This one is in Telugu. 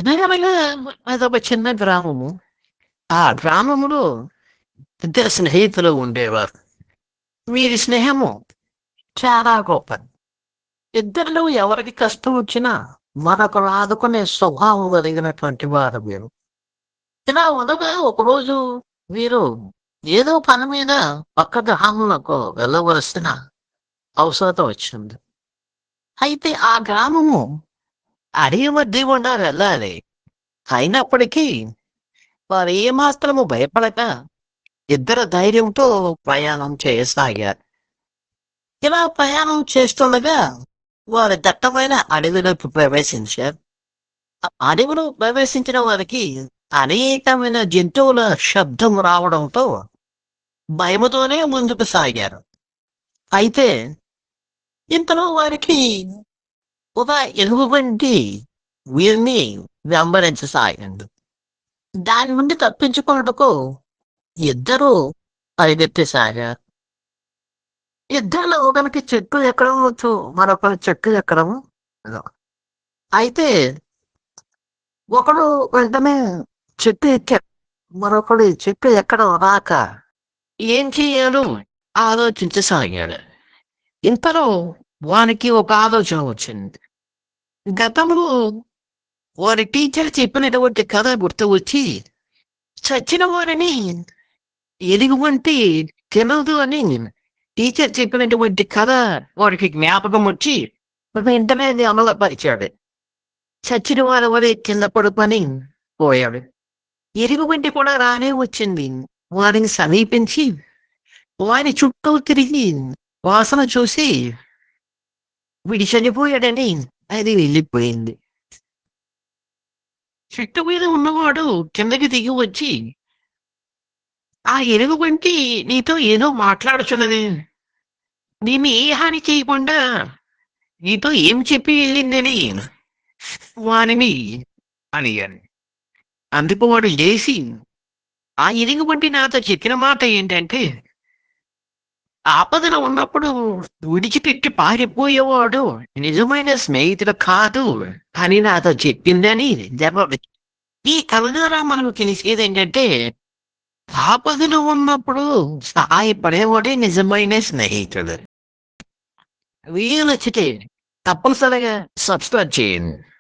అనగనగా అదొక చిన్న గ్రామము. ఆ గ్రామములో ఇద్దరు స్నేహితులు ఉండేవారు. వీరి స్నేహము చాలా గొప్పది. ఇద్దరిలో ఎవరికి కష్టం వచ్చినా మరొకరు ఆదుకునే స్వభావం కలిగినటువంటి వారు వీరు. ఇలా ఉండగా ఒకరోజు వీరు ఏదో పని మీద పక్క గ్రామంలోకి వెళ్ళవలసిన అవసరం వచ్చింది. అయితే ఆ గ్రామము అడవి మధ్య గుండా వెళ్ళాలి. అయినప్పటికీ వారు ఏమాత్రము భయపడక ఇద్దరు ధైర్యంతో ప్రయాణం చేయసాగారు. ఇలా ప్రయాణం చేస్తుండగా వారు దట్టమైన అడవిలోకి ప్రవేశించారు. ఆ అడవిలో ప్రవేశించిన వారికి అనేకమైన జంతువుల శబ్దం రావడంతో భయముతోనే ముందుకు సాగారు. అయితే ఇంతలో వారికి ఒక ఎలుగుబంటి వీరిని వెంబడించసాగింది. దాని నుండి తప్పించుకొనుటకు ఇద్దరూ పరిగెత్తసాగారు. ఇద్దరిలో ఒకరికి చెట్టు ఎక్కడం వచ్చు, మరొకరు చెట్టు ఎక్కడము రాదు. అయితే ఒకడు వెంటనే చెట్టు ఎక్కాడు. మరొకడు చెట్టు ఎక్కడం రాక ఏం చెయ్యాలో ఆలోచించసాగాడు. ఇంతలో వానికి ఒక ఆలోచన వచ్చింది. గతంలో వారి టీచర్ చెప్పినటువంటి కథ గుర్తు వచ్చి చచ్చిన వారిని ఎలుగుబంటి తినదు అని టీచర్ చెప్పినటువంటి కథ వాడికి జ్ఞాపకం వచ్చి వెంటనే అది అమలుపరిచాడు. చచ్చిన వారి వరే కింద పడుకొని పోయాడు. ఎలుగుబంటి కూడా రానే వచ్చింది. వారిని సమీపించి వారి చుట్టూ తిరిగి వాసన చూసి వీడు చనిపోయాడని అది వెళ్ళిపోయింది. చెట్టు మీద ఉన్నవాడు కిందకి దిగి వచ్చి ఆ ఎలుగుబంటి నీతో ఏదో మాట్లాడుచున్నది. దీన్ని ఏ హాని చేయకుండా నీతో ఏం చెప్పి వెళ్ళిందని వానిని అడిగాను. అందుకు వాడు లేచి ఆ ఎలుగుబంటి నాతో చెప్పిన మాట ఏంటంటే ఆపదలో ఉన్నప్పుడు విడిచిపెట్టి పారిపోయేవాడు నిజమైన స్నేహితుడు కాదు అని నాతో చెప్పిందని జవాబు. ఈ కథ ద్వారా మనకు తెలిసేది ఏంటంటే ఆపదలో ఉన్నప్పుడు సహాయపడేవాడే నిజమైన స్నేహితుడు. వీడియో నచ్చితే తప్పనిసరిగా సబ్స్క్రైబ్ చేయండి.